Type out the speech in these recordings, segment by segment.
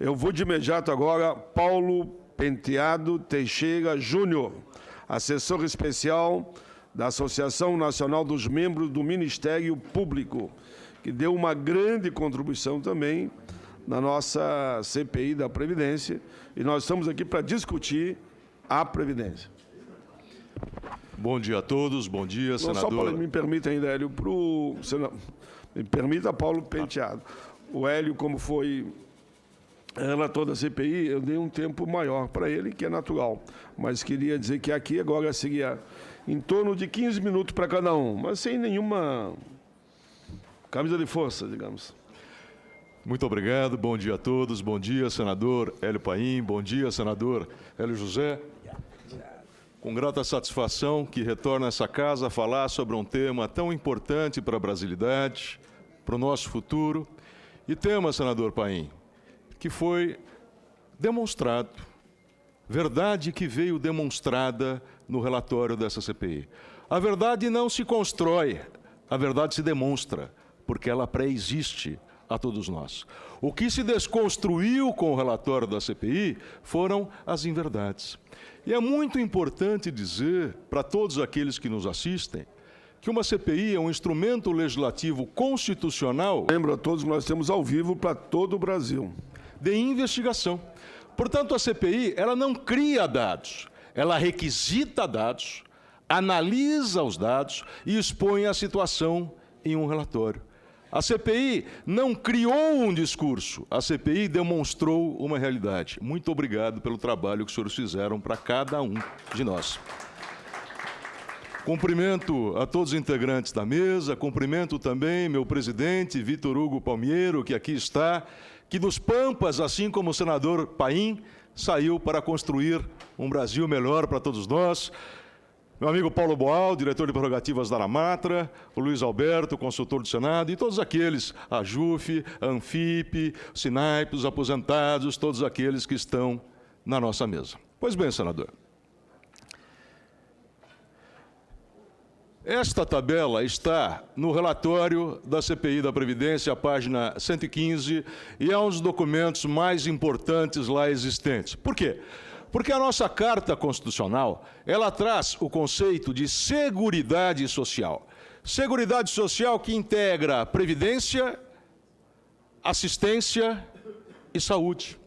Eu vou de imediato agora, Paulo Penteado Teixeira Júnior, assessor especial da Associação Nacional dos Membros do Ministério Público, que deu uma grande contribuição também na nossa CPI da Previdência, e nós estamos aqui para discutir a Previdência. Bom dia a todos, bom dia, senador. Só me permita ainda, Hélio, me permita, Paulo Penteado. O Hélio, como foi relator da CPI, eu dei um tempo maior para ele, que é natural. Mas queria dizer que aqui agora seria em torno de 15 minutos para cada um, mas sem nenhuma camisa de força, digamos. Muito obrigado, bom dia a todos, bom dia, senador Hélio Paim, bom dia, senador Hélio José. Com grata satisfação que retorno a essa casa a falar sobre um tema tão importante para a brasilidade, para o nosso futuro, e tema, senador Paim, que foi demonstrado, verdade que veio demonstrada no relatório dessa CPI. A verdade não se constrói, a verdade se demonstra, porque ela pré-existe a todos nós. O que se desconstruiu com o relatório da CPI foram as inverdades. E é muito importante dizer para todos aqueles que nos assistem que uma CPI é um instrumento legislativo constitucional. Lembro a todos que nós temos ao vivo para todo o Brasil. De investigação. Portanto, a CPI, ela não cria dados, ela requisita dados, analisa os dados e expõe a situação em um relatório. A CPI não criou um discurso, a CPI demonstrou uma realidade. Muito obrigado pelo trabalho que os senhores fizeram para cada um de nós. Cumprimento a todos os integrantes da mesa, cumprimento também meu presidente, Vitor Hugo Palmiero, que aqui está, que dos Pampas, assim como o senador Paim, saiu para construir um Brasil melhor para todos nós. Meu amigo Paulo Boal, diretor de prerrogativas da Aramatra, o Luiz Alberto, consultor do Senado, e todos aqueles, a JUF, a Anfip, o SINAIP, os aposentados, todos aqueles que estão na nossa mesa. Pois bem, senador. Esta tabela está no relatório da CPI da Previdência, a página 115, e é um dos documentos mais importantes lá existentes. Por quê? Porque a nossa Carta Constitucional, ela traz o conceito de seguridade social. Seguridade social que integra previdência, assistência e saúde.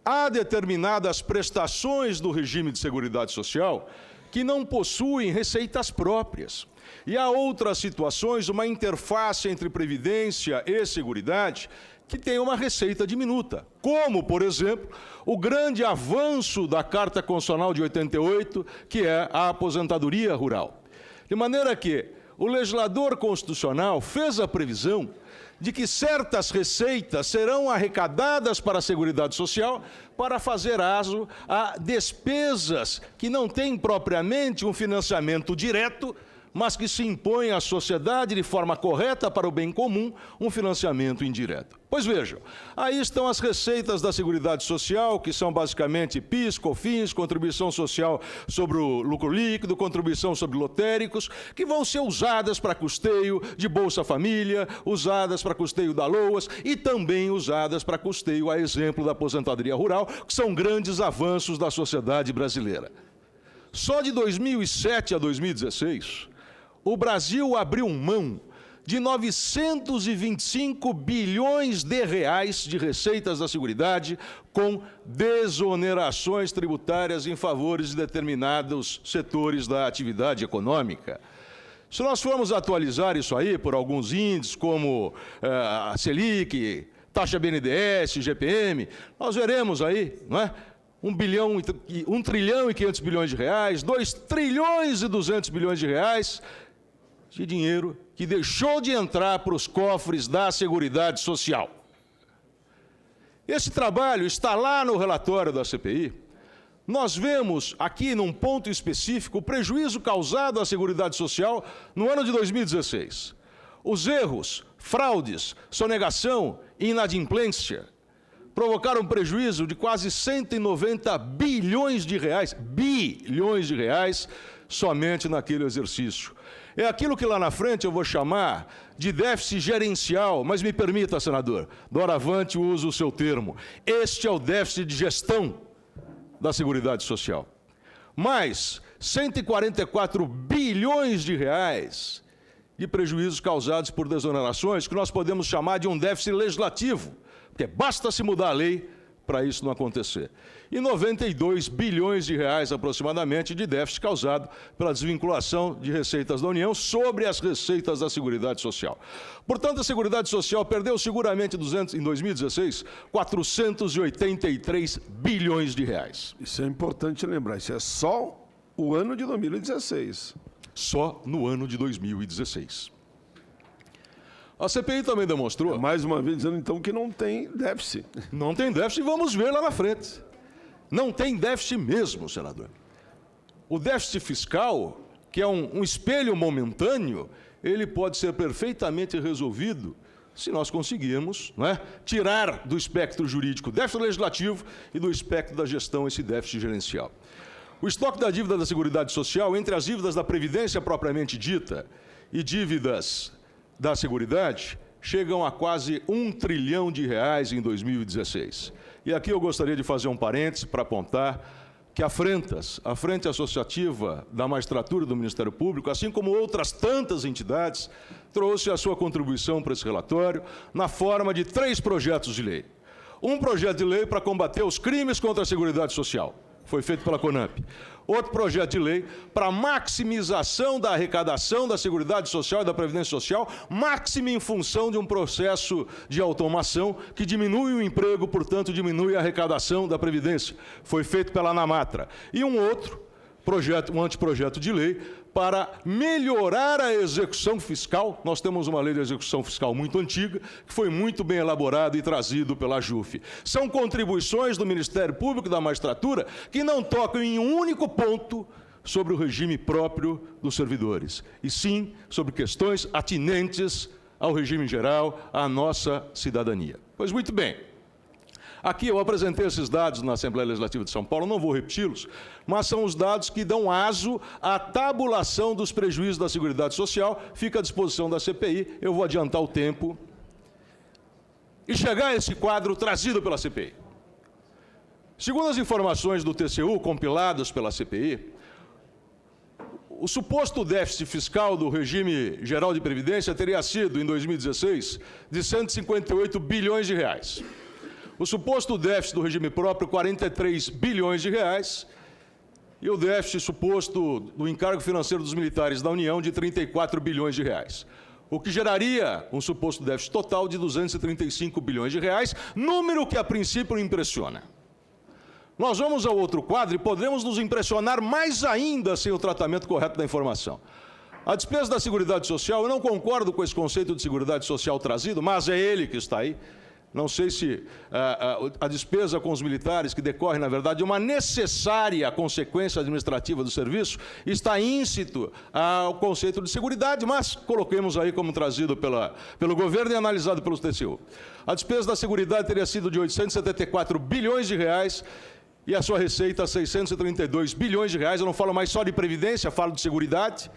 Há determinadas prestações do regime de seguridade social que não possuem receitas próprias. E há outras situações, uma interface entre previdência e seguridade, que tem uma receita diminuta, como, por exemplo, o grande avanço da Carta Constitucional de 88, que é a aposentadoria rural. De maneira que o legislador constitucional fez a previsão de que certas receitas serão arrecadadas para a Seguridade Social para fazer aso a despesas que não têm propriamente um financiamento direto, mas que se impõe à sociedade de forma correta para o bem comum, um financiamento indireto. Pois vejam, aí estão as receitas da Seguridade Social, que são basicamente PIS, COFINS, contribuição social sobre o lucro líquido, contribuição sobre lotéricos, que vão ser usadas para custeio de Bolsa Família, usadas para custeio da LOAS e também usadas para custeio, a exemplo da aposentadoria rural, que são grandes avanços da sociedade brasileira. Só de 2007 a 2016, o Brasil abriu mão de 925 bilhões de reais de receitas da Seguridade com desonerações tributárias em favor de determinados setores da atividade econômica. Se nós formos atualizar isso aí por alguns índices, como a Selic, taxa BNDES, GPM, nós veremos aí, não é? 1 trilhão e 500 bilhões de reais, 2 trilhões e 200 bilhões de reais de dinheiro que deixou de entrar para os cofres da Seguridade Social. Esse trabalho está lá no relatório da CPI. Nós vemos aqui, num ponto específico, o prejuízo causado à Seguridade Social no ano de 2016. Os erros, fraudes, sonegação e inadimplência provocaram um prejuízo de quase 190 bilhões de reais, somente naquele exercício. É aquilo que lá na frente eu vou chamar de déficit gerencial, mas me permita, senador, doravante uso o seu termo. Este é o déficit de gestão da Seguridade Social. Mais 144 bilhões de reais de prejuízos causados por desonerações, que nós podemos chamar de um déficit legislativo, porque basta se mudar a lei para isso não acontecer. E 92 bilhões de reais, aproximadamente, de déficit causado pela desvinculação de receitas da União sobre as receitas da Seguridade Social. Portanto, a Seguridade Social perdeu seguramente, em 2016, 483 bilhões de reais. Isso é importante lembrar, isso é só o ano de 2016. Só no ano de 2016. A CPI também demonstrou... Mais uma vez dizendo, então, que não tem déficit. Não tem déficit, vamos ver lá na frente. Não tem déficit mesmo, senador. O déficit fiscal, que é um espelho momentâneo, ele pode ser perfeitamente resolvido se nós conseguirmos, não é, tirar do espectro jurídico o déficit legislativo e do espectro da gestão esse déficit gerencial. O estoque da dívida da Seguridade Social, entre as dívidas da Previdência propriamente dita e dívidas da Seguridade, chegam a quase R$1 trilhão em 2016. E aqui eu gostaria de fazer um parêntese para apontar que a Frente Associativa da Magistratura e do Ministério Público, assim como outras tantas entidades, trouxe a sua contribuição para esse relatório na forma de 3 projetos de lei. Um projeto de lei para combater os crimes contra a Seguridade Social, foi feito pela CONAMP. Outro projeto de lei para maximização da arrecadação da Seguridade Social e da Previdência Social, máxima em função de um processo de automação que diminui o emprego, portanto, diminui a arrecadação da Previdência. Foi feito pela ANAMATRA. E um outro projeto, um anteprojeto de lei para melhorar a execução fiscal. Nós temos uma lei de execução fiscal muito antiga, que foi muito bem elaborada e trazido pela JUF. São contribuições do Ministério Público e da Magistratura que não tocam em um único ponto sobre o regime próprio dos servidores, e sim sobre questões atinentes ao regime geral, à nossa cidadania. Pois muito bem. Aqui eu apresentei esses dados na Assembleia Legislativa de São Paulo, não vou repeti-los, mas são os dados que dão aso à tabulação dos prejuízos da Seguridade Social, fica à disposição da CPI, eu vou adiantar o tempo e chegar a esse quadro trazido pela CPI. Segundo as informações do TCU compiladas pela CPI, o suposto déficit fiscal do regime geral de previdência teria sido, em 2016, de 158 bilhões de reais. O suposto déficit do regime próprio, 43 bilhões de reais, e o déficit suposto do encargo financeiro dos militares da União de 34 bilhões de reais, o que geraria um suposto déficit total de 235 bilhões de reais, número que a princípio impressiona. Nós vamos ao outro quadro e podemos nos impressionar mais ainda sem o tratamento correto da informação. A despesa da Seguridade Social, eu não concordo com esse conceito de Seguridade Social trazido, mas é ele que está aí. Não sei se a despesa com os militares, que decorre, na verdade, de uma necessária consequência administrativa do serviço, está íncito ao conceito de seguridade, mas coloquemos aí como trazido pelo governo e analisado pelos TCU. A despesa da Seguridade teria sido de 874 bilhões de reais e a sua receita 632 bilhões de reais. Eu não falo mais só de Previdência, falo de Seguridade,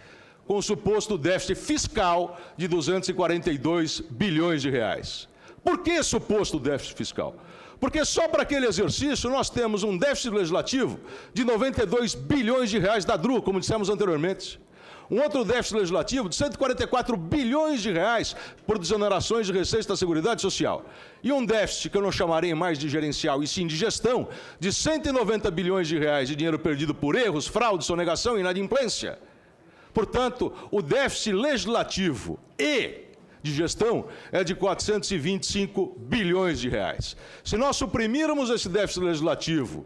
com o suposto déficit fiscal de 242 bilhões de reais. Por que suposto déficit fiscal? Porque só para aquele exercício nós temos um déficit legislativo de 92 bilhões de reais da DRU, como dissemos anteriormente. Um outro déficit legislativo de 144 bilhões de reais por desonerações de receitas da Seguridade Social. E um déficit que eu não chamarei mais de gerencial, e sim de gestão, de 190 bilhões de reais de dinheiro perdido por erros, fraude, sonegação e inadimplência. Portanto, o déficit legislativo e de gestão é de 425 bilhões de reais. Se nós suprimirmos esse déficit legislativo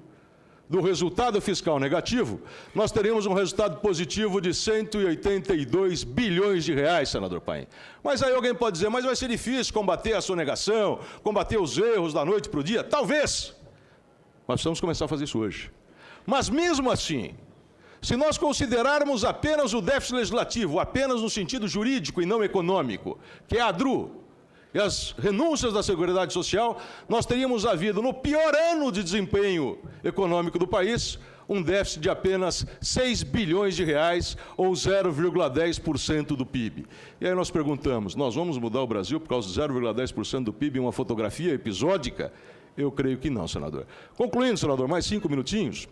do resultado fiscal negativo, nós teríamos um resultado positivo de 182 bilhões de reais, senador Paim. Mas aí alguém pode dizer, mas vai ser difícil combater a sonegação, combater os erros da noite para o dia? Talvez. Mas precisamos começar a fazer isso hoje. Mas mesmo assim, se nós considerarmos apenas o déficit legislativo, apenas no sentido jurídico e não econômico, que é a DRU, e as renúncias da Seguridade Social, nós teríamos havido, no pior ano de desempenho econômico do país, um déficit de apenas 6 bilhões de reais, ou 0,10% do PIB. E aí nós perguntamos, nós vamos mudar o Brasil por causa de 0,10% do PIB em uma fotografia episódica? Eu creio que não, senador. Concluindo, senador, mais 5 minutinhos.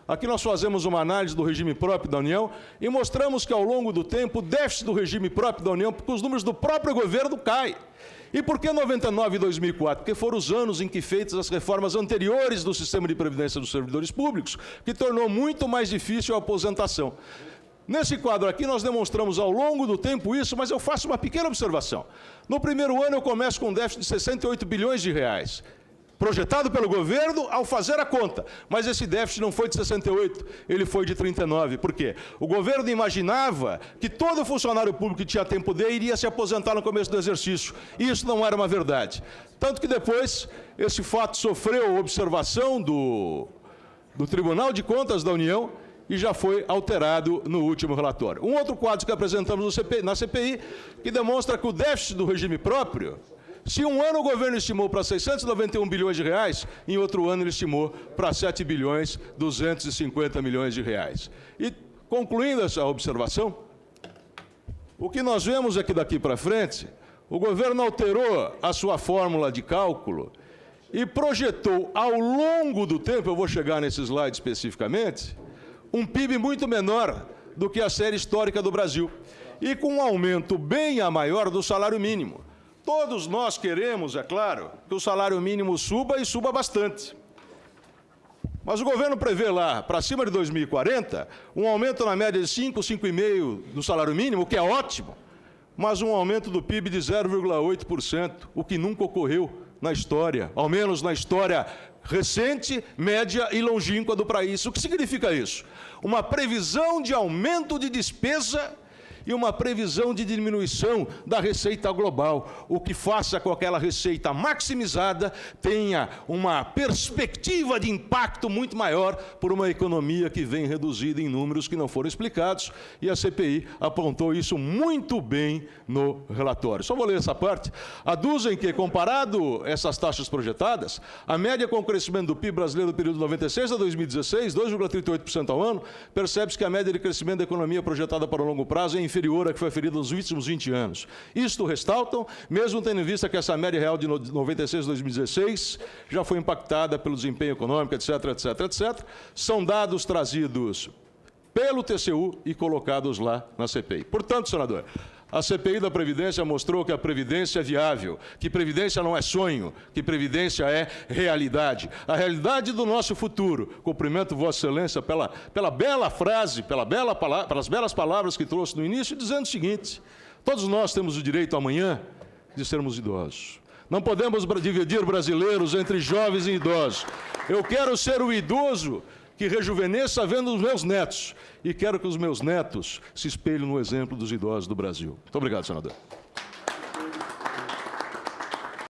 Aqui nós fazemos uma análise do regime próprio da União e mostramos que, ao longo do tempo, o déficit do regime próprio da União, porque os números do próprio governo caem. E por que 99 e 2004? Porque foram os anos em que feitas as reformas anteriores do sistema de previdência dos servidores públicos, que tornou muito mais difícil a aposentação. Nesse quadro aqui, nós demonstramos ao longo do tempo isso, mas eu faço uma pequena observação. No primeiro ano, eu começo com um déficit de 68 bilhões de reais. Projetado pelo governo ao fazer a conta. Mas esse déficit não foi de 68, ele foi de 39. Por quê? O governo imaginava que todo funcionário público que tinha tempo D iria se aposentar no começo do exercício. E isso não era uma verdade. Tanto que depois, esse fato sofreu observação do Tribunal de Contas da União e já foi alterado no último relatório. Um outro quadro que apresentamos na CPI, que demonstra que o déficit do regime próprio, se um ano o governo estimou para 691 bilhões de reais, em outro ano ele estimou para 7 bilhões 250 milhões de reais. E, concluindo essa observação, o que nós vemos é que daqui para frente, o governo alterou a sua fórmula de cálculo e projetou ao longo do tempo, eu vou chegar nesse slide especificamente, um PIB muito menor do que a série histórica do Brasil, e com um aumento bem maior do salário mínimo. Todos nós queremos, é claro, que o salário mínimo suba e suba bastante. Mas o governo prevê lá, para cima de 2040, um aumento na média de 5, 5,5% do salário mínimo, o que é ótimo, mas um aumento do PIB de 0,8%, o que nunca ocorreu na história, ao menos na história recente, média e longínqua do país. O que significa isso? Uma previsão de aumento de despesa e uma previsão de diminuição da receita global, o que faça com que aquela receita maximizada tenha uma perspectiva de impacto muito maior por uma economia que vem reduzida em números que não foram explicados, e a CPI apontou isso muito bem no relatório. Só vou ler essa parte. Aduzem que, comparado essas taxas projetadas, a média com o crescimento do PIB brasileiro do período de 96 a 2016, 2,38% ao ano, percebe-se que a média de crescimento da economia projetada para o longo prazo é inferior à que foi aferida nos últimos 20 anos. Isto ressaltam, mesmo tendo em vista que essa média real de 96 a 2016 já foi impactada pelo desempenho econômico, etc., etc., etc. São dados trazidos pelo TCU e colocados lá na CPI. Portanto, senador, a CPI da Previdência mostrou que a Previdência é viável, que Previdência não é sonho, que Previdência é realidade. A realidade do nosso futuro. Cumprimento Vossa Excelência pela bela frase, pelas belas palavras que trouxe no início, dizendo o seguinte: todos nós temos o direito amanhã de sermos idosos. Não podemos dividir brasileiros entre jovens e idosos. Eu quero ser o idoso que rejuvenesça vendo os meus netos. E quero que os meus netos se espelhem no exemplo dos idosos do Brasil. Muito obrigado, senador.